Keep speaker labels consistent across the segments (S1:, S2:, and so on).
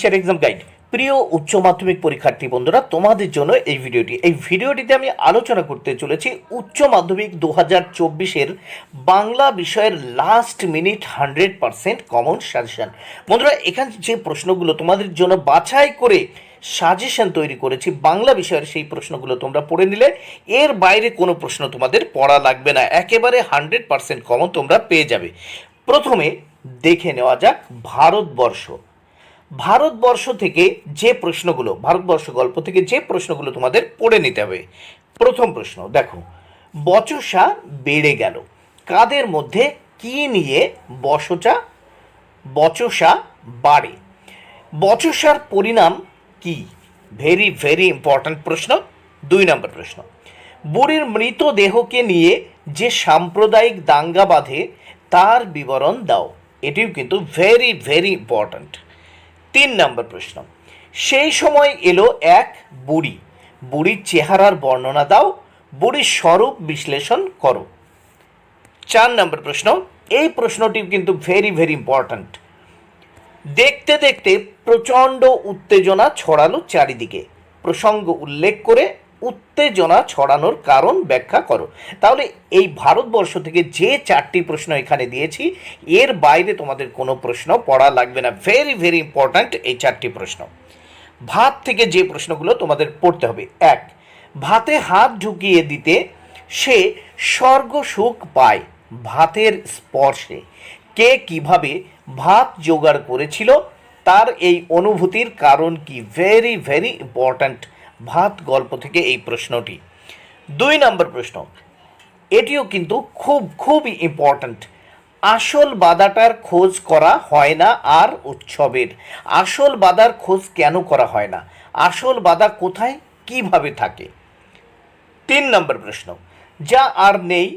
S1: Official exam guide. প্রিয় উচ্চ মাধ্যমিক পরীক্ষার্থী বন্ধুরা, তোমাদের জন্য এই ভিডিওটিতে আমি আলোচনা করতে চলেছি উচ্চ মাধ্যমিক 2024-এর বাংলা বিষয়ের লাস্ট মিনিট 100% কমন সাজেশন। বন্ধুরা, এখানে যে প্রশ্নগুলো তোমাদের জন্য বাছাই করে সাজেশন তৈরি করেছি বাংলা বিষয়ের, সেই প্রশ্নগুলো তোমরা পড়ে নিলে এর বাইরে কোনো প্রশ্ন তোমাদের পড়া লাগবে না, একেবারে 100% কমন তোমরা পেয়ে যাবে। প্রথমে দেখে নেওয়া যাক ভারতবর্ষ থেকে যে প্রশ্নগুলো, ভারতবর্ষ গল্প থেকে যে প্রশ্নগুলো তোমাদের পড়ে নিতে হবে। প্রথম প্রশ্ন দেখো, বচসা বেড়ে গেল কাদের মধ্যে, কি নিয়ে বচসা বাড়ে? বচসার পরিণাম কি? ভেরি ভেরি ইম্পর্ট্যান্ট প্রশ্ন। 2 নম্বর প্রশ্ন, বুড়ির মৃতদেহকে নিয়ে যে সাম্প্রদায়িক দাঙ্গা বাঁধে তার বিবরণ দাও। এটিও কিন্তু ভেরি ভেরি ইম্পর্ট্যান্ট। 3 নম্বর প্রশ্ন, সেই সময় এলো এক বুড়ির চেহারার বর্ণনা দাও, বুড়ির স্বরূপ বিশ্লেষণ করো। 4 নম্বর প্রশ্ন, এই প্রশ্নটিও কিন্তু ভেরি ভেরি ইম্পর্ট্যান্ট। দেখতে দেখতে প্রচণ্ড উত্তেজনা ছড়ালো চারিদিকে, প্রসঙ্গ উল্লেখ করে উত্তেজনা ছড়ানোর কারণ ব্যাখ্যা করো। তাহলে এই ভারতবর্ষ থেকে যে 4টি প্রশ্ন এখানে দিয়েছি, এর বাইরে তোমাদের কোনো প্রশ্ন পড়া লাগবে না। ভেরি ভেরি ইম্পর্ট্যান্ট এই 4টি প্রশ্ন। ভাত থেকে যে প্রশ্নগুলো তোমাদের পড়তে হবে, 1, ভাতে হাত ঢুকিয়ে দিতে সে স্বর্গ সুখ পায় ভাতের স্পর্শে। কে কিভাবে ভাত জোগাড় করেছিল, তার এই অনুভূতির কারণ কি? ভেরি ভেরি ইম্পর্ট্যান্ট ভাত গল্প থেকে এই প্রশ্নটি। 2 নম্বর প্রশ্ন, এটিও কিন্তু খুবই ইম্পর্ট্যান্ট। আসল বাধাটার খোঁজ করা হয় না আর উৎসবের। আসল বাধার খোঁজ কেন করা হয় না? আসল বাধা কোথায়, কিভাবে থাকে? 3 নম্বর প্রশ্ন, যা আর নেই,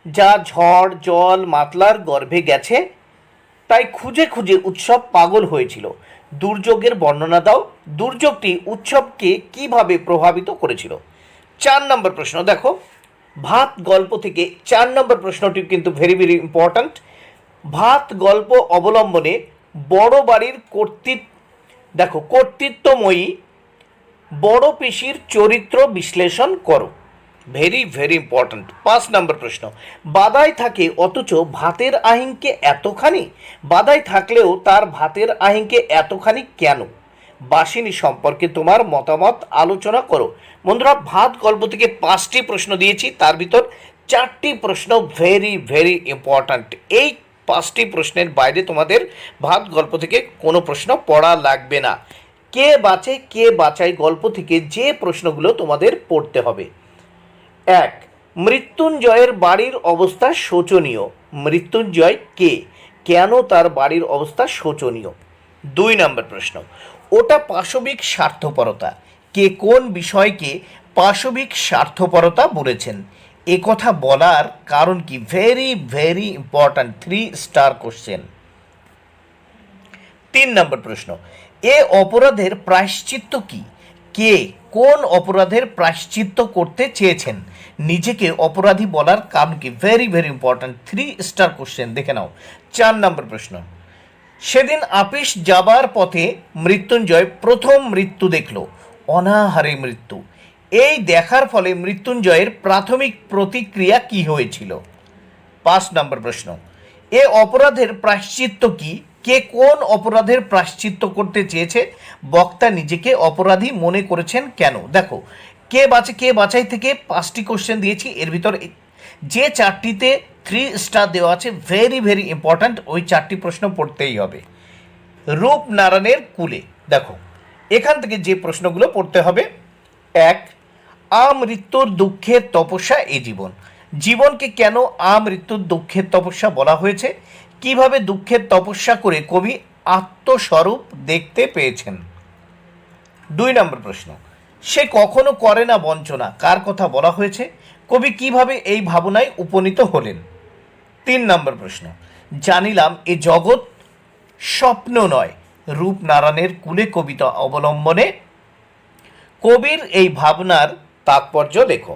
S1: যা ঝড় জল মাতলার গর্ভে গেছে, তাই খুঁজে খুঁজে উৎসব পাগল হয়েছিল। দুর্যোগের বর্ণনা দাও, দুর্যোগটি উৎসবকে কিভাবে প্রভাবিত করেছিল। 4 নম্বর প্রশ্ন দেখো, ভাত গল্প থেকে 4 নম্বর প্রশ্নটি কিন্তু ভেরি ভেরি ইম্পর্ট্যান্ট। ভাত গল্প অবলম্বনে বড় বাড়ির কর্তৃত্বময়ী বড় পিসির চরিত্র বিশ্লেষণ করো। Very very important. 5 নম্বর প্রশ্ন, বাদায় থাকে অথচ ভাতের আহিঙ্কে এতখানি, বাদায় থাকলেও তার ভাতের আহিঙ্কে এতখানি কেন? বাসিনী সম্পর্কে তোমার মতামত আলোচনা করো। বন্ধুরা, ভাত গল্প থেকে 5টি প্রশ্ন দিয়েছি, তার ভিতর 4টি প্রশ্ন ভেরি ভেরি ইম্পর্ট্যান্ট। এই 5টি প্রশ্নের বাইরে তোমাদের ভাত গল্প থেকে কোনো প্রশ্ন পড়া লাগবে না। কে বাঁচে কে বাঁচায় গল্প থেকে যে প্রশ্নগুলো তোমাদের পড়তে হবে। 1, মৃত্যুঞ্জয়ের বাড়ির অবস্থা শোচনীয়। মৃত্যুঞ্জয় কে, কেন তার বাড়ির অবস্থা শোচনীয়? 2 নম্বর প্রশ্ন, ওটা পাশবিক স্বার্থপরতা। কে কোন বিষয়কে পাশবিক স্বার্থপরতা বলেছেন? এ কথা বলার কারণ কি? Very very important, 3 star question. 3 নম্বর প্রশ্ন, এ অপরাধের প্রায়শ্চিত্ত কি? কে কোন অপরাধের প্রায়শ্চিত্ত করতে চেয়েছেন? নিজেকে অপরাধী বলার কারণ কি? Very very important, 3 star question. দেখে নাও। 4 নম্বর প্রশ্ন, সেদিন আপিস যাবার পথে মৃত্যুঞ্জয় প্রথম মৃত্যু দেখল, অনাহারে মৃত্যু। এই দেখার ফলে মৃত্যুঞ্জয়ের প্রাথমিক প্রতিক্রিয়া কি হয়েছিল? 5 নম্বর প্রশ্ন, এ অপরাধের প্রায়শ্চিত্ত কি? কে কোন অপরাধের প্রায়শ্চিত্ত করতে চেয়েছে? বক্তা নিজেকে অপরাধী মনে করেছেন কেন? দেখো, কে বাঁচে কে বাঁচাই থেকে 5টি কোশ্চেন দিয়েছি, এর ভিতর যে 4টিতে 3 স্টার দেওয়া আছে ভেরি ভেরি ইম্পর্ট্যান্ট, ওই 4টি প্রশ্ন পড়তেই হবে। রূপনারায়ণের কুলে, দেখো এখান থেকে যে প্রশ্নগুলো পড়তে হবে। 1, আমৃত্যুর দুঃখের তপস্যা এ জীবন। জীবনকে কেন আমৃত্যুর দুঃখের তপস্যা বলা হয়েছে? কিভাবে দুঃখের তপস্যা করে কবি আত্মস্বরূপ দেখতে পেয়েছেন? 2 নম্বর প্রশ্ন, সে কখনো করে না বঞ্চনা, কার কথা বলা হয়েছে? কবি কিভাবে এই ভাবনায় উপনীত হলেন? 3 নম্বর প্রশ্ন, জানিলাম এ জগৎ স্বপ্ন নয়। রূপনারায়ণের কুলে কবিতা অবলম্বনে কবির এই ভাবনার তাৎপর্য লেখো।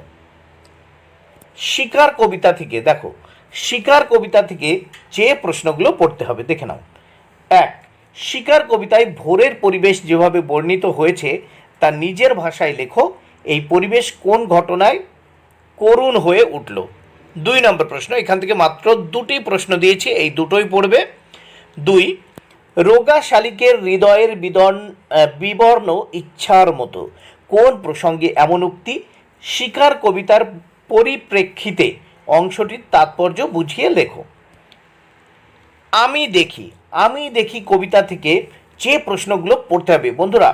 S1: শিকার কবিতা থেকে দেখো, শিকার কবিতা থেকে যে প্রশ্নগুলো পড়তে হবে দেখে নাও। 1, শিকার কবিতায় ভোরের পরিবেশ যেভাবে বর্ণিত হয়েছে তা নিজের ভাষায় লেখো। এই পরিবেশ কোন ঘটনায় করুণ হয়ে উঠল? 2 নম্বর প্রশ্ন, এখান থেকে মাত্র দুটি প্রশ্ন দিয়েছি, এই দুটোই পড়বে। 2, রোগা শালিকের হৃদয়ের বিবর্ণ ইচ্ছার মতো কোন প্রসঙ্গে এমন উক্তি? শিকার কবিতার পরিপ্রেক্ষিতে অংশটির তাৎপর্য বুঝিয়ে লেখো। আমি দেখি কবিতা থেকে যে প্রশ্নগুলো পড়তে হবে বন্ধুরা,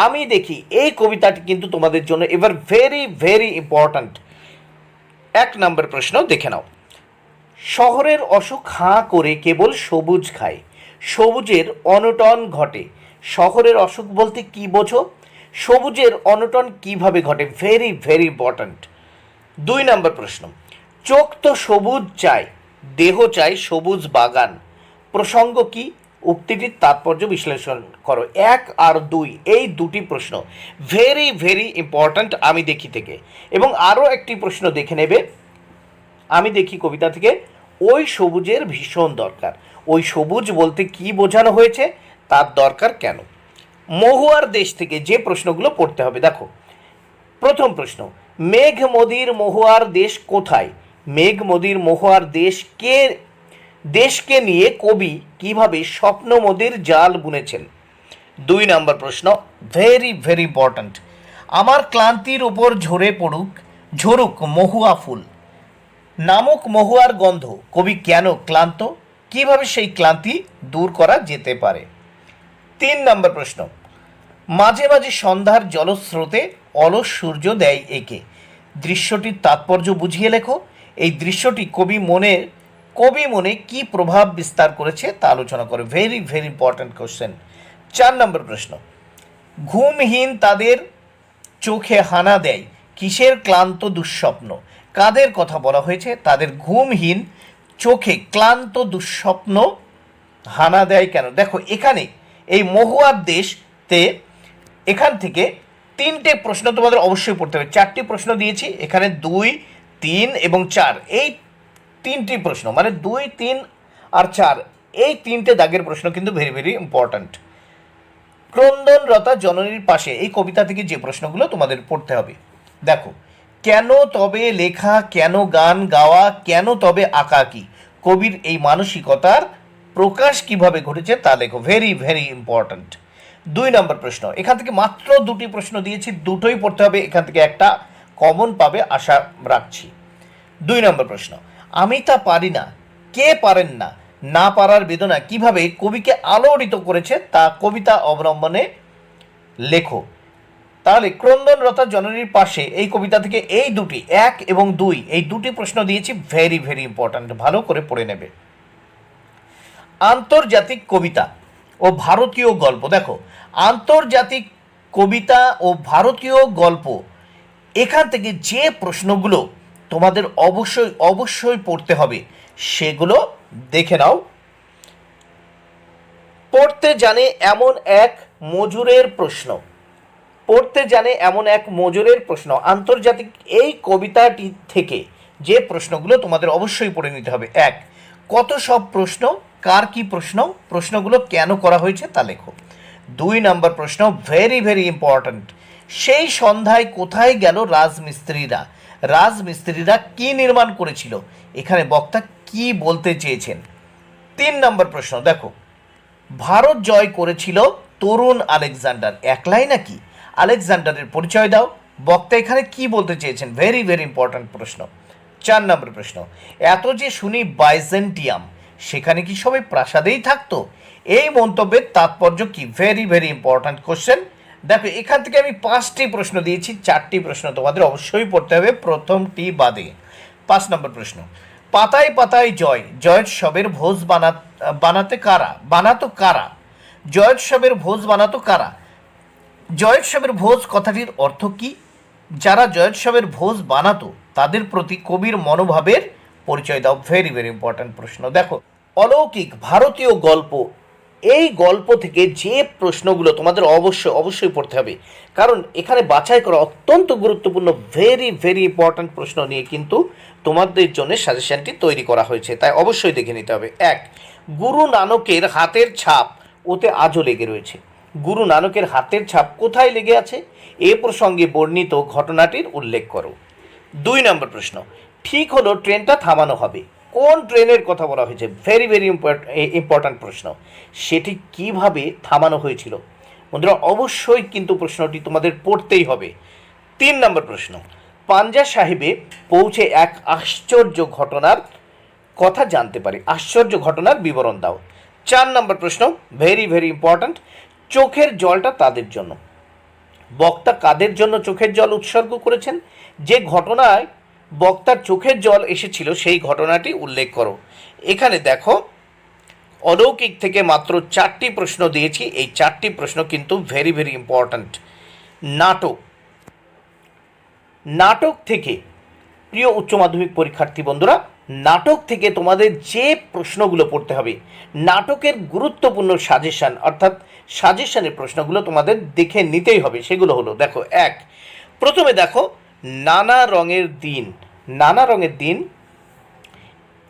S1: আমি দেখি এই কবিতাটি কিন্তু তোমাদের জন্য এবার ভেরি ভেরি ইম্পর্ট্যান্ট। 1 নম্বর প্রশ্ন দেখে নাও। শহরের অসুখ হাঁ করে কেবল সবুজ খায়, সবুজের অনটন ঘটে। শহরের অসুখ বলতে কি বোঝো? সবুজের অনটন কিভাবে ঘটে? Very very important. 2 নম্বর প্রশ্ন, চোখ তো সবুজ চায়, দেহ চাই সবুজ বাগান। প্রসঙ্গ কি? উক্তিটির তাৎপর্য বিশ্লেষণ করো। 1 আর 2 এই দুটি প্রশ্ন ভেরি ভেরি ইম্পর্ট্যান্ট আমি দেখি থেকে। এবং আরও একটি প্রশ্ন দেখে নেবে আমি দেখি কবিতা থেকে, ওই সবুজের ভীষণ দরকার। ওই সবুজ বলতে কি বোঝানো হয়েছে, তার দরকার কেন? মহুয়ার দেশ থেকে যে প্রশ্নগুলো পড়তে হবে দেখো। প্রথম প্রশ্ন, মেঘ মদির মহুয়ার দেশ কোথায়? মেঘ মদির মহুয়ার দেশকে নিয়ে কবি কিভাবে স্বপ্ন মদির জাল বুনেছেন? 2 নম্বর প্রশ্ন, ভেরি ভেরি ইম্পর্ট্যান্ট। আমার ক্লান্তির উপর ঝরুক মহুয়া ফুল নামক মহুয়ার গন্ধ, কবি কেন ক্লান্ত? কিভাবে সেই ক্লান্তি দূর করা যেতে পারে? 3 নম্বর প্রশ্ন, মাঝে মাঝে সন্ধ্যার জলস্রোতে অলস সূর্য দেয় একে। দৃশ্যটির তাৎপর্য বুঝিয়ে লেখো। এই দৃশ্যটি কবি মনে কি প্রভাব বিস্তার করেছে তা আলোচনা করে। Very very important question. 4 নম্বর প্রশ্ন, ঘুমহীন তাদের চোখে হানা দেয় কিসের ক্লান্ত দুঃস্বপ্ন? কাদের কথা বলা হয়েছে? তাদের ঘুমহীন চোখে ক্লান্ত দুঃস্বপ্ন হানা দেয় কেন? দেখো এখানে এই মহুয়ার দেশতে এখান থেকে 3টে প্রশ্ন তোমাদের অবশ্যই পড়তে হবে। 4টি প্রশ্ন দিয়েছি, এখানে 2, 3 এবং 4 এই 3টি প্রশ্ন, মানে 2, 3 আর 4 এই 3টে দাগের প্রশ্ন কিন্তু ভেরি ভেরি ইম্পর্ট্যান্ট। ক্রন্দনরতা জননীর পাশে এই কবিতা থেকে যে প্রশ্নগুলো তোমাদের পড়তে হবে দেখো। কেন তবে লেখা, কেন গান গাওয়া, কেন তবে আঁকাকি? কবির এই মানসিকতার প্রকাশ কিভাবে ঘটেছে তা লেখো। Very very important. 2 নম্বর প্রশ্ন, এখান থেকে মাত্র 2টি প্রশ্ন দিয়েছি, দুটোই পড়তে হবে, এখান থেকে একটা কমন পাবে আশা রাখছি। 2 নম্বর প্রশ্ন, আমি তা পারি না, কে পারেন না? না পারার বেদনা কিভাবে কবিকে আলোড়িত করেছে তা কবিতা অবলম্বনে লেখো। তাহলে ক্রন্দনরতা জননীর পাশে এই কবিতা থেকে এই দুটি 1 এবং 2 এই দুটি প্রশ্ন দিয়েছি, ভেরি ভেরি ইম্পর্ট্যান্ট, ভালো করে পড়ে নেবে। আন্তর্জাতিক কবিতা ও ভারতীয় গল্প দেখো। আন্তর্জাতিক কবিতা ও ভারতীয় গল্প, এখান থেকে যে প্রশ্নগুলো তোমাদের অবশ্যই অবশ্যই পড়তে হবে সেগুলো দেখে নাও। পড়তে জানে এমন এক মজুরের প্রশ্ন। আন্তর্জাতিক এই কবিতাটি থেকে যে প্রশ্নগুলো তোমাদের অবশ্যই পড়ে নিতে হবে। 1, কত সব প্রশ্ন, কার কি প্রশ্ন, প্রশ্নগুলো কেন করা হয়েছে তা লেখো। 2 নম্বর প্রশ্ন, ভেরি ভেরি ইম্পর্ট্যান্ট, সেই সন্ধ্যায় কোথায় গেল রাজমিস্ত্রিরা কি নির্মাণ করেছিল? এখানে বক্তা কি বলতে চেয়েছেন? 3 নম্বর প্রশ্ন দেখো, ভারত জয় করেছিল তরুণ আলেকজান্ডার, একলাই নাকি? আলেকজান্ডারের পরিচয় দাও। বক্তা এখানে কি বলতে চেয়েছেন? ভেরি ভেরি ইম্পর্ট্যান্ট প্রশ্ন। 4 নম্বর প্রশ্ন, এত যে শুনি বাইজেন্টিয়াম, সেখানে কি সবাই প্রাসাদেই থাকতো? এই মন্তব্যের তাৎপর্য কি? Very very important question. দেখো এখান থেকে আমি 5টি প্রশ্ন দিয়েছি, 4টি প্রশ্ন তোমাদের অবশ্যই পড়তে হবে প্রথমটি বাদে। 5 নম্বর প্রশ্ন, পাতায় পাতায় জয়োৎসবের ভোজ বানাতো কারা? জয়োৎসবের ভোজ বানাতো কারা? জয়োৎসবের ভোজ কথাটির অর্থ কি? যারা জয়োৎসবের ভোজ বানাতো তাদের প্রতি কবির মনোভাবের পরিচয় দাও। ভেরি ভেরি ইম্পর্ট্যান্ট প্রশ্ন। দেখো অলৌকিক ভারতীয় গল্প, এই গল্প থেকে যে প্রশ্নগুলো তোমাদের অবশ্যই পড়তে হবে, কারণ এখানে বাছাই করা অত্যন্ত গুরুত্বপূর্ণ ভেরি ভেরি ইম্পর্ট্যান্ট প্রশ্ন নিয়ে কিন্তু তোমাদের জন্য সাজেশনটি তৈরি করা হয়েছে, তাই অবশ্যই দেখে নিতে হবে। 1, গুরু নানকের হাতের ছাপ ওতে আজও লেগে রয়েছে। গুরু নানকের হাতের ছাপ কোথায় লেগে আছে? এ প্রসঙ্গে বর্ণিত ঘটনাটির উল্লেখ করো। 2 নম্বর প্রশ্ন, ঠিক হলো ট্রেনটা থামানো হবে। কোন ট্রেনের কথা বলা হয়েছে? ভেরি ভেরি ইম্পর্ট্যান্ট প্রশ্ন। সেটি কিভাবে থামানো হয়েছিল? বন্ধুরা অবশ্যই কিন্তু প্রশ্নটি তোমাদের পড়তেই হবে। 3 নম্বর প্রশ্ন, পাঞ্জা সাহেবে পৌঁছে এক আশ্চর্য ঘটনার কথা জানতে পারি। আশ্চর্য ঘটনার বিবরণ দাও। 4 নম্বর প্রশ্ন, ভেরি ভেরি ইম্পর্ট্যান্ট, চোখের জলটা তাদের জন্য। বক্তা কাদের জন্য চোখের জল উৎসর্গ করেছেন? যে ঘটনায় বক্তার চোখের জল এসেছিল সেই ঘটনাটি উল্লেখ করো। এখানে দেখো অলৌকিক থেকে মাত্র 4টি প্রশ্ন দিয়েছি। এই 4টি প্রশ্ন কিন্তু ভেরি ভেরি ইম্পর্ট্যান্ট। নাটক থেকে, প্রিয় উচ্চ মাধ্যমিক পরীক্ষার্থী বন্ধুরা, নাটক থেকে তোমাদের যে প্রশ্নগুলো পড়তে হবে, নাটকের গুরুত্বপূর্ণ সাজেশন অর্থাৎ সাজেশনের প্রশ্নগুলো তোমাদের দেখে নিতেই হবে। সেগুলো হলো, দেখো, প্রথমে দেখো নানা রঙের দিন। নানা রঙের দিন,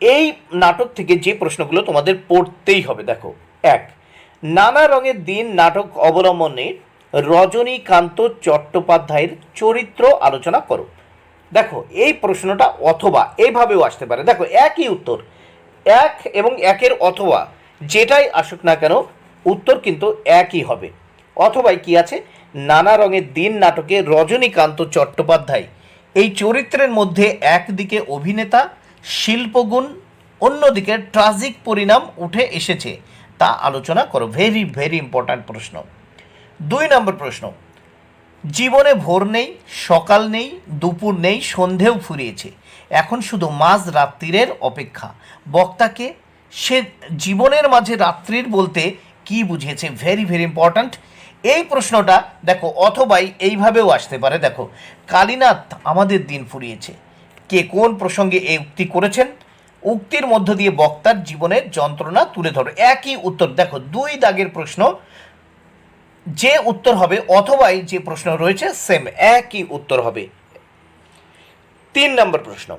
S1: এই নাটক থেকে যে প্রশ্নগুলো তোমাদের পড়তেই হবে। দেখো, নানা রঙের দিন নাটক অবলম্বনে রজনীকান্ত চট্টোপাধ্যায়ের চরিত্র আলোচনা করো। দেখো এই প্রশ্নটা অথবা এইভাবেও আসতে পারে। দেখো একই উত্তর, এক এবং একের অথবা যেটাই আসুক না কেন উত্তর কিন্তু একই হবে। অথবাই কি আছে? নানা রঙের দিন নাটকে রজনীকান্ত চট্টোপাধ্যায় এই চরিত্রের মধ্যে একদিকে অভিনেতা শিল্পগুণ, অন্যদিকে ট্রাজিক পরিণাম উঠে এসেছে তা আলোচনা করো। ভেরি ভেরি ইম্পর্ট্যান্ট প্রশ্ন। 2 নম্বর প্রশ্ন, জীবনে ভোর নেই, সকাল নেই, দুপুর নেই, সন্ধেও ফুরিয়েছে, এখন শুধু মাঝ রাত্রির অপেক্ষা। বক্তাকে সে জীবনের মাঝে রাত্রির বলতে কি বুঝিয়েছে? ভেরি ভেরি ইম্পর্ট্যান্ট এই প্রশ্নটা। দেখো অথবাই এইভাবেও আসতে পারে। দেখো, কালীনাথ আমাদের দিন ফুরিয়েছে, কে কোন প্রসঙ্গে এই উক্তি করেছেন? উক্তির মধ্য দিয়ে বক্তার জীবনের যন্ত্রণা তুলে ধরো। একই উত্তর। দেখো 2 দাগের প্রশ্ন, যে উত্তর হবে অথবাই যে প্রশ্ন রয়েছে সেম একই উত্তর হবে। 3 নম্বর প্রশ্ন,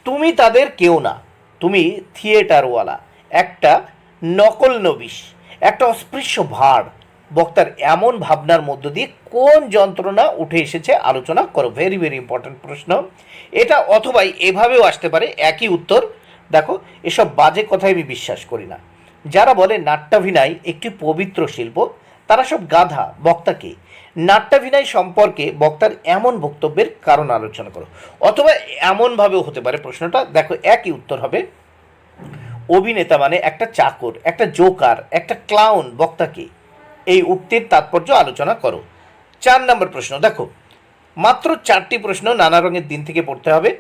S1: তুমি তাদের কেউ না, তুমি থিয়েটারওয়ালা, একটা নকল নবিশ, একটা অস্পৃশ্য ভাড়। বক্তার এমন ভাবনার মধ্য দিয়ে কোন যন্ত্রণা উঠে এসেছে আলোচনা করো। ভেরি ভেরি ইম্পর্ট্যান্ট প্রশ্ন এটা। অথবাই এভাবেও আসতে পারে, একই উত্তর। দেখো এসব বাজে কথাই আমি বিশ্বাস করি না। যারা বলে নাট্যাভিনয় একটি পবিত্র শিল্প তারা সব গাধা। বক্তাকে নাট্যাভিনয় সম্পর্কে বক্তার এমন বক্তব্যের কারণ আলোচনা করো। অথবা এমনভাবেও হতে পারে প্রশ্নটা। দেখো একই উত্তর হবে, অভিনেতা মানে একটা চাকর, একটা জোকার, একটা ক্লাউন। বক্তাকে এই উক্তির তাৎপর্য আলোচনা করো। 4 নম্বর প্রশ্ন, দেখো মাত্র 4টি প্রশ্ন নানা রঙের দিন থেকে পড়তে হবে।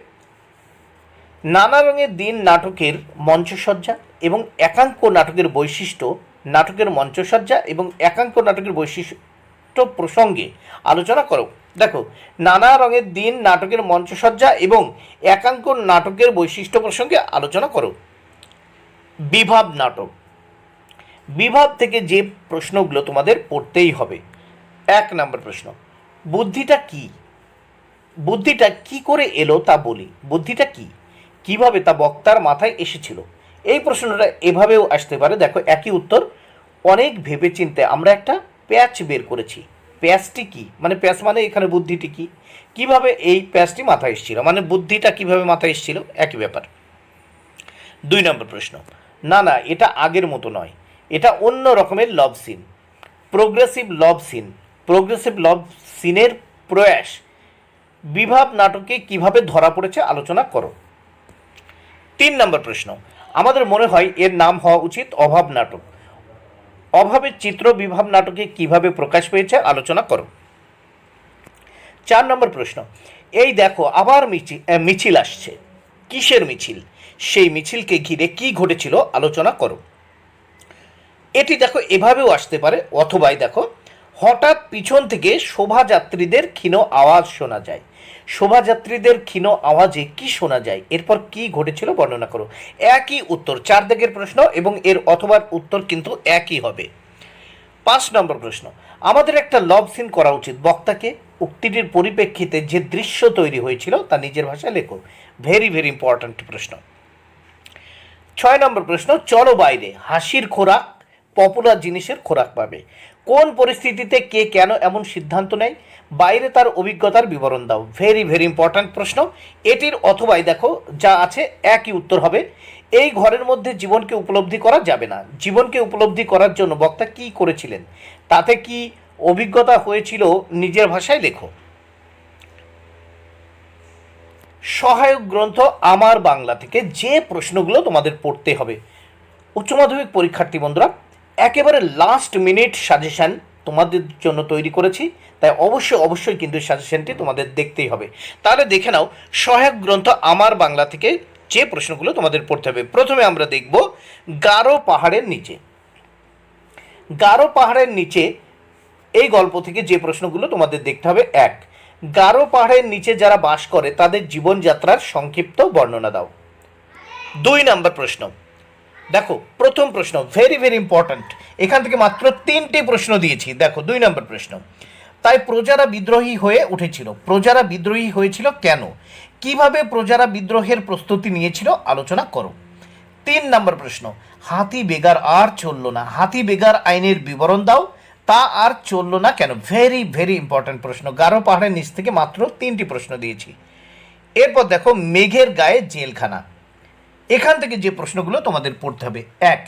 S1: নানা রঙের দিন নাটকের মঞ্চসজ্জা এবং একাঙ্ক নাটকের বৈশিষ্ট্য, নাটকের মঞ্চসজ্জা এবং একাঙ্ক নাটকের বৈশিষ্ট্য প্রসঙ্গে আলোচনা করো। দেখো নানা রঙের দিন নাটকের মঞ্চসজ্জা এবং একাঙ্ক নাটকের বৈশিষ্ট্য প্রসঙ্গে আলোচনা করো। বিভাব নাটক, বিভাব থেকে যে প্রশ্নগুলো তোমাদের পড়তেই হবে। 1 নম্বর প্রশ্ন, বুদ্ধিটা কি? বুদ্ধিটা কি করে এলো তা বলি। বুদ্ধিটা কি, কিভাবে তা বক্তার মাথায় এসেছিল? এই প্রশ্নটা এভাবেও আসতে পারে। দেখো একই উত্তর, অনেক ভেবেচিন্তে আমরা একটা প্যাচ বের করেছি। প্যাচটি কি, মানে প্যাচ মানে এখানে বুদ্ধিটি কি, কিভাবে এই প্যাচটি মাথায় এসেছিল, মানে বুদ্ধিটা কিভাবে মাথায় এসেছিল, একই ব্যাপার। 2 নম্বর প্রশ্ন, না না এটা আগের মতো নয়, এটা অন্য রকমের love scene, progressive love scene. Progressive love সিনের প্রয়াস বিভাব নাটকে কিভাবে ধরা পড়েছে আলোচনা করো। 3 নম্বর প্রশ্ন, আমাদের মনে হয় এর নাম হওয়া উচিত অভাব নাটক। অভাবের চিত্র বিভাব নাটকে কিভাবে প্রকাশ পেয়েছে আলোচনা করো। 4 নম্বর প্রশ্ন, এই দেখো আবার মিছিল আসছে, কিসের মিছিল? সেই মিছিলকে ঘিরে কি ঘটেছিল আলোচনা করো। এটি দেখো এভাবেও আসতে পারে। অথবাই দেখো, হঠাৎ পিছন থেকে শোভাযাত্রীদের ক্ষীণ আওয়াজ শোনা যায়। শোভাযাত্রীদের ক্ষীণ আওয়াজে কি শোনা যায়, এরপর কি ঘটেছিল বর্ণনা করো। একই উত্তর। 4 দাগের প্রশ্ন এবং এর অথবা উত্তর কিন্তু একই হবে। 5 নম্বর প্রশ্ন, আমাদের একটা লাভ সিন করা উচিত। বক্তাকে উক্তিটির পরিপ্রেক্ষিতে যে দৃশ্য তৈরি হয়েছিল তা নিজের ভাষায় লেখো। ভেরি ভেরি ইম্পর্ট্যান্ট প্রশ্ন। 6 নম্বর প্রশ্ন, চলো বাইরে, হাসির খোরাক, পপুলার জিনিসের খোরাক পাবে। কোন পরিস্থিতিতে কে কেন এমন সিদ্ধান্ত নেয়, বাইরে তার অভিজ্ঞতার বিবরণ দাও। ভেরি ভেরি ইম্পর্ট্যান্ট প্রশ্ন। এটির অথবাই দেখো যা আছে একই উত্তর হবে। এই ঘরের মধ্যে জীবনকে উপলব্ধি করা যাবে না। জীবনকে উপলব্ধি করার জন্য বক্তা কি করেছিলেন, তাতে কি অভিজ্ঞতা হয়েছিল, নিজের ভাষায় লেখো। সহায়ক গ্রন্থ আমার বাংলা থেকে যে প্রশ্নগুলো তোমাদের পড়তে হবে, উচ্চ মাধ্যমিক পরীক্ষার্থী বন্ধুরা, একেবারে লাস্ট মিনিট সাজেশান তোমাদের জন্য তৈরি করেছি, তাই অবশ্যই কিন্তু সাজেশানটি তোমাদের দেখতেই হবে। তাহলে দেখে নাও সহায়ক গ্রন্থ আমার বাংলা থেকে যে প্রশ্নগুলো তোমাদের পড়তে হবে। প্রথমে আমরা দেখব গারো পাহাড়ের নিচে। গারো পাহাড়ের নিচে এই গল্প থেকে যে প্রশ্নগুলো তোমাদের দেখতে হবে। এক, গারো পাহাড়ের নিচে যারা বাস করে তাদের জীবনযাত্রার সংক্ষিপ্ত বর্ণনা দাও। 2 নম্বর প্রশ্ন, দেখো প্রথম প্রশ্ন ভেরি ভেরি ইম্পর্ট্যান্ট, এখান থেকে মাত্র 3টি প্রশ্ন দিয়েছি। দেখো 2 নম্বর প্রশ্ন, তাই প্রজারা বিদ্রোহী হয়ে উঠেছিল। প্রজারা বিদ্রোহী হয়েছিল কেন, কিভাবে প্রজারা বিদ্রোহের প্রস্তুতি নিয়েছিল আলোচনা করো। 3 নম্বর প্রশ্ন, হাতি বেগার আর চলল না। হাতি বেগার আইনের বিবরণ দাও, তা আর চলল না কেন। ভেরি ভেরি ইম্পর্ট্যান্ট প্রশ্ন। গারো পাহাড়ের নিচ থেকে মাত্র 3টি প্রশ্ন দিয়েছি। এরপর দেখো মেঘের গায়ে জেলখানা। এখান থেকে যে প্রশ্নগুলো তোমাদের পড়তে হবে। 1,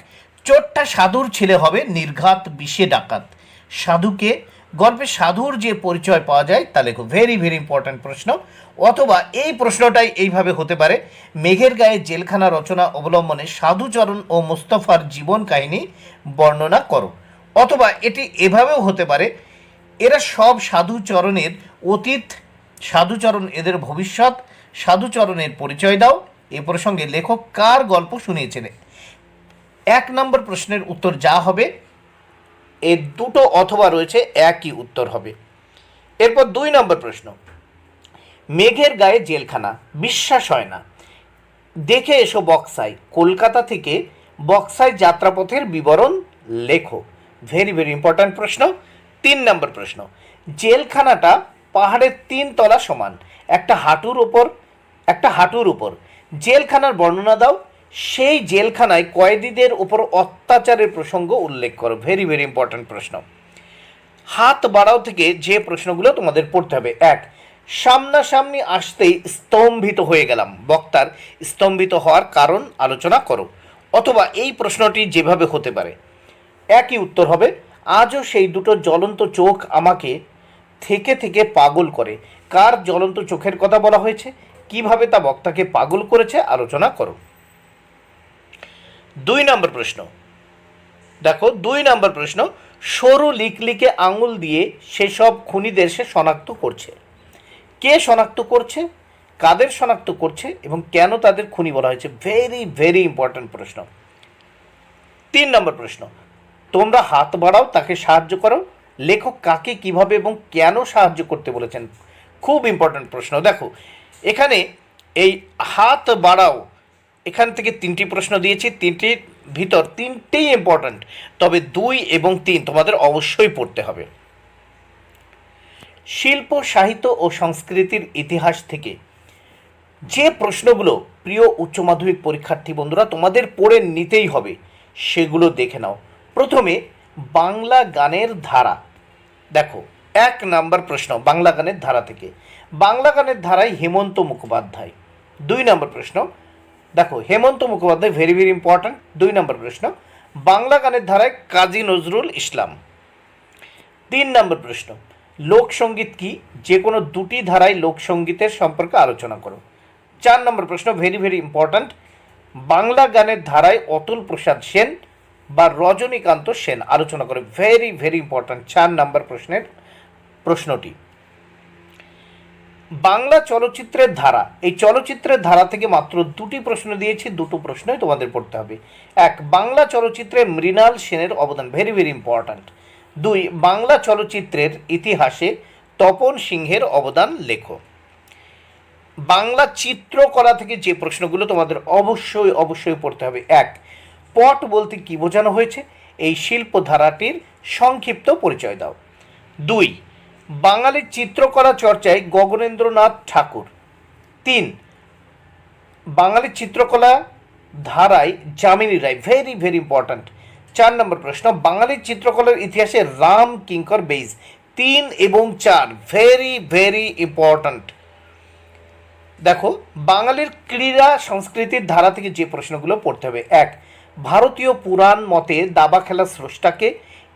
S1: চোরটা সাধুর ছেলে হবে, নির্ঘাত বিষে ডাকাত। সাধুকে, গল্পে সাধুর যে পরিচয় পাওয়া যায় তা লেখো। ভেরি ভেরি ইম্পর্ট্যান্ট প্রশ্ন। অথবা এই প্রশ্নটাই এইভাবে হতে পারে, মেঘের গায়ে জেলখানা রচনা অবলম্বনে সাধুচরণ ও মুস্তফার জীবন কাহিনী বর্ণনা করো। অথবা এটি এভাবেও হতে পারে, এরা সব সাধুচরণের অতীত, সাধুচরণ এদের ভবিষ্যৎ, সাধুচরণের পরিচয় দাও। এ প্রসঙ্গে লেখক কার গল্প শুনিয়েছিলেন। 1 নম্বর প্রশ্নের উত্তর যা হবে, এর দুটো অথবা রয়েছে, একই উত্তর হবে। এরপর 2 নম্বর প্রশ্ন, মেঘের গায়ে জেলখানা, বিশ্বাস হয় না, দেখে এসো বক্সায়। কলকাতা থেকে বক্সায় যাত্রাপথের বিবরণ লেখো। ভেরি ভেরি ইম্পর্ট্যান্ট প্রশ্ন। 3 নম্বর প্রশ্ন, জেলখানাটা পাহাড়ের 3 তলা সমান, একটা হাঁটুর উপর। জেলখানার বর্ণনা দাও। সেই জেলখানায় কয়েদিদের উপর অত্যাচারের প্রসঙ্গ উল্লেখ করো। ভেরি ভেরি ইম্পর্ট্যান্ট প্রশ্ন। হাত বাড়াও থেকে যে প্রশ্নগুলো তোমাদের পড়তে হবে। 1, সামনাসামনি আসতেই স্তম্ভিত হয়ে গেলাম। বক্তার স্তম্ভিত হওয়ার কারণ আলোচনা করো। অথবা এই প্রশ্নটি যেভাবে হতে পারে, একই উত্তর হবে, আজও সেই দুটো জ্বলন্ত চোখ আমাকে থেকে থেকে পাগল করে। কার জ্বলন্ত চোখের কথা বলা হয়েছে, কিভাবে তা বক্তাকে পাগল করেছে আলোচনা করো। 2 নম্বর প্রশ্ন, দেখো 2 নম্বর প্রশ্ন, সরু লিকলিকে আঙুল দিয়ে সেসব খুনিদের সে শনাক্ত করছে। কে শনাক্ত করছে, কাদের শনাক্ত করছে এবং কেন তাদের খুনি বলা হয়েছে। ভেরি ভেরি ইম্পর্ট্যান্ট প্রশ্ন। 3 নম্বর প্রশ্ন, তোমরা হাত বাড়াও তাকে সাহায্য করো। লেখক কাকে, কিভাবে এবং কেন সাহায্য করতে বলেছেন। খুব ইম্পর্ট্যান্ট প্রশ্ন। দেখো এখানে এই হাত বাড়াও, এখান থেকে 3টি প্রশ্ন দিয়েছি, 3টির ভিতর 3টেই ইম্পর্ট্যান্ট, তবে 2 এবং 3 তোমাদের অবশ্যই পড়তে হবে। শিল্প, সাহিত্য ও সংস্কৃতির ইতিহাস থেকে যে প্রশ্নগুলো প্রিয় উচ্চ মাধ্যমিক পরীক্ষার্থী বন্ধুরা তোমাদের পড়ে নিতেই হবে, সেগুলো দেখে নাও। প্রথমে বাংলা গানের ধারা। দেখো 1 নম্বর প্রশ্ন, বাংলা গানের ধারা থেকে। বাংলা গানের ধারায় হেমন্ত মুখোপাধ্যায়। 2 নম্বর প্রশ্ন, দেখো Hemanta Mukhopadhyay very very important. 2 নম্বর প্রশ্ন, বাংলা গানের ধারায় কাজী নজরুল ইসলাম। 3 নম্বর প্রশ্ন, লোকসঙ্গীত কি, যে কোনো 2টি ধারায় লোকসঙ্গীতের সম্পর্কে আলোচনা করো। 4 নম্বর প্রশ্ন ভেরি ভেরি ইম্পর্ট্যান্ট, বাংলা গানের ধারায় অতুল প্রসাদ সেন বা রজনীকান্ত সেন আলোচনা করে। ভেরি ভেরি ইম্পর্ট্যান্ট 4 নম্বর প্রশ্নটি। বাংলা চলচ্চিত্রের ধারা, এই চলচ্চিত্রের ধারা থেকে মাত্র 2টি প্রশ্ন দিয়েছি, 2টো প্রশ্নই তোমাদের পড়তে হবে। 1, বাংলা চলচ্চিত্রে মৃণাল সেনের অবদান। Very very important. 2, বাংলা চলচ্চিত্রের ইতিহাসে তপন সিংহের অবদান লেখো। বাংলা চিত্রকলা থেকে যে প্রশ্নগুলো তোমাদের অবশ্যই পড়তে হবে। 1, পট বলতে কী বোঝানো হয়েছে, এই শিল্প ধারাটির সংক্ষিপ্ত পরিচয় দাও। 2, বাঙালির চিত্রকলা চর্চায় গগনেন্দ্রনাথ ঠাকুর। 3, বাঙালির চিত্রকলা ধারায় Jamini Roy. Very very important. 4 নম্বর প্রশ্ন, বাঙালির চিত্রকলার ইতিহাসে রাম কিঙ্কর বেইজ 3 এবং 4 ভেরি ভেরি ইম্পর্ট্যান্ট। দেখো, বাঙালির ক্রীড়া সংস্কৃতির ধারা থেকে যে প্রশ্নগুলো পড়তে হবে। 1, ভারতীয় পুরাণ মতে দাবা খেলার স্রষ্টাকে,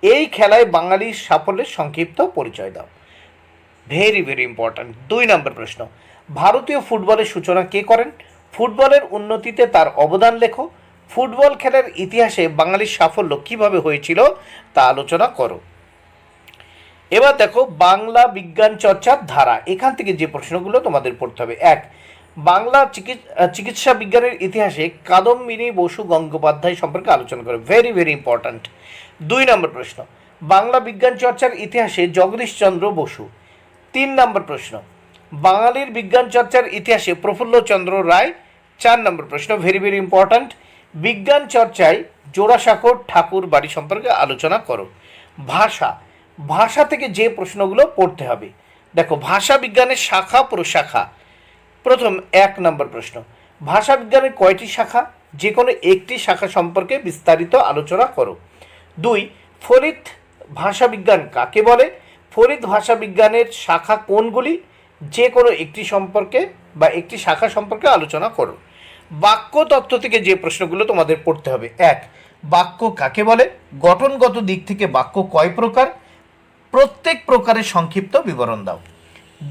S1: এই খেলায় বাঙালির সাফল্যের সংক্ষিপ্ত পরিচয় দাও। Very very important. 2 নম্বর প্রশ্ন, ভারতীয় ফুটবলের সূচনা কে করেন? ফুটবলের উন্নতিতে তার অবদান লেখো। ফুটবল খেলার ইতিহাসে বাঙালির সাফল্য কিভাবে হয়েছিল তা আলোচনা করো। এবার দেখো, বাংলা বিজ্ঞান চর্চার ধারা, এখান থেকে যে প্রশ্নগুলো তোমাদের পড়তে হবে। 1, বাংলা চিকিৎসা বিজ্ঞানের ইতিহাসে কাদম্বিনী বসু গঙ্গোপাধ্যায় সম্পর্কে আলোচনা করো। Very very important. 2 নম্বর প্রশ্ন, বাংলা বিজ্ঞান চর্চার ইতিহাসে জগদীশচন্দ্র বসু। 3 নম্বর প্রশ্ন, বাঙালির বিজ্ঞান চর্চার ইতিহাসে প্রফুল্লচন্দ্র রায়। 4 নম্বর প্রশ্ন, ভেরি ভেরি ইম্পর্ট্যান্ট, বিজ্ঞান চর্চায় জোড়াসাঁকোর ঠাকুর বাড়ি সম্পর্কে আলোচনা করো। ভাষা, ভাষা থেকে যে প্রশ্নগুলো পড়তে হবে। দেখো, ভাষা বিজ্ঞানের শাখা প্রশাখা। প্রথম 1 নম্বর প্রশ্ন, ভাষা বিজ্ঞানের কয়টি শাখা? যে কোনো একটি শাখা সম্পর্কে বিস্তারিত আলোচনা করো। 2, ফলিত ভাষা বিজ্ঞান কাকে বলে? ফলিত ভাষা বিজ্ঞানের শাখা কোনগুলি? যে কোনো একটি সম্পর্কে বা একটি শাখা সম্পর্কে আলোচনা করো। বাক্য তত্ত্ব থেকে যে প্রশ্নগুলো তোমাদের পড়তে হবে। 1, বাক্য কাকে বলে? গঠনগত দিক থেকে বাক্য কয় প্রকার? প্রত্যেক প্রকারের সংক্ষিপ্ত বিবরণ দাও।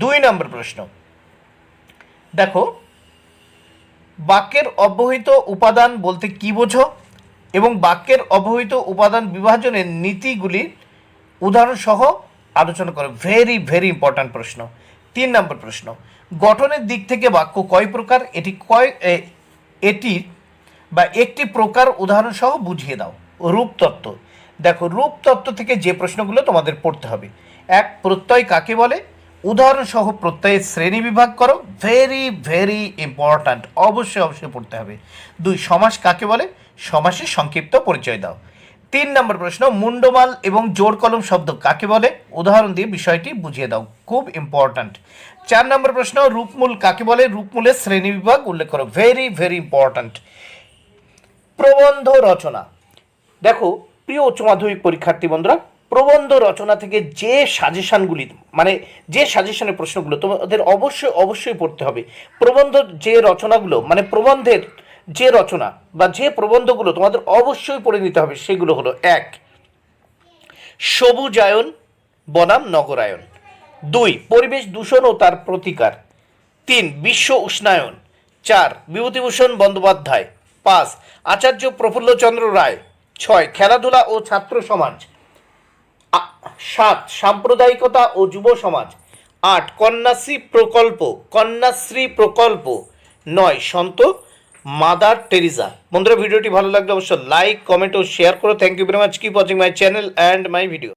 S1: 2 নম্বর প্রশ্ন, দেখো, বাক্যের অব্যবহৃত উপাদান বলতে কি বোঝো এবং বাক্যের অব্যবহৃত উপাদান বিভাজনের নীতিগুলির উদাহরণ সহ আলোচনা করো। ভেরি ভেরি ইম্পর্ট্যান্ট প্রশ্ন। 3 নম্বর প্রশ্ন, গঠনের দিক থেকে বাক্য কয় প্রকার? এটির বা একটি প্রকার উদাহরণ সহ বুঝিয়ে দাও। রূপতত্ত্ব, দেখো, রূপতত্ত্ব থেকে যে প্রশ্নগুলো তোমাদের পড়তে হবে। 1, প্রত্যয় কাকে বলে? উদাহরণ সহ প্রত্যয়ের শ্রেণী বিভাগ করো। ভেরি ভেরি ইম্পর্ট্যান্ট, অবশ্যই অবশ্যই পড়তে হবে। 2, সমাস কাকে বলে? সমাসের সংক্ষিপ্ত পরিচয় দাও। 3 নম্বর প্রশ্ন, মুন্ডমাল এবং জোড় কলম শব্দ কাকে বলে? উদাহরণ দিয়ে বিষয়টি বুঝিয়ে দাও, খুব ইম্পর্ট্যান্ট। 4 নম্বর প্রশ্ন, রূপমূল কাকে বলে? রূপমূলের শ্রেণী বিভাগ উল্লেখ করো। Very very important. প্রবন্ধ রচনা, দেখো প্রিয় উচ্চ মাধ্যমিক পরীক্ষার্থী বন্ধুরা, প্রবন্ধ রচনা থেকে যে সাজেশনগুলি, মানে যে সাজেশনের প্রশ্নগুলো তোমাদের অবশ্যই অবশ্যই পড়তে হবে। প্রবন্ধ যে রচনাগুলো, মানে প্রবন্ধের যে রচনা বা যে প্রবন্ধগুলো তোমাদের অবশ্যই পড়ে নিতে হবে, সেগুলো হলো: 1, সবুজায়ন বনাম নগরায়ন। 2, পরিবেশ দূষণ ও তার প্রতিকার। 3, বিশ্ব উষ্ণায়ন। 4, বিভূতিভূষণ বন্দ্যোপাধ্যায়। 5, আচার্য প্রফুল্লচন্দ্র রায়। 6, খেলাধুলা ও ছাত্র সমাজ। 7, সাম্প্রদায়িকতা ও যুব সমাজ। 8, কন্যাশ্রী প্রকল্প। 9, সন্ত মাদার টেরিজা। বন্ধুরা, ভিডিওটি ভালো লাগলে অবশ্যই লাইক, কমেন্ট ও শেয়ার করো। Thank you very much. Keep watching my channel and my video.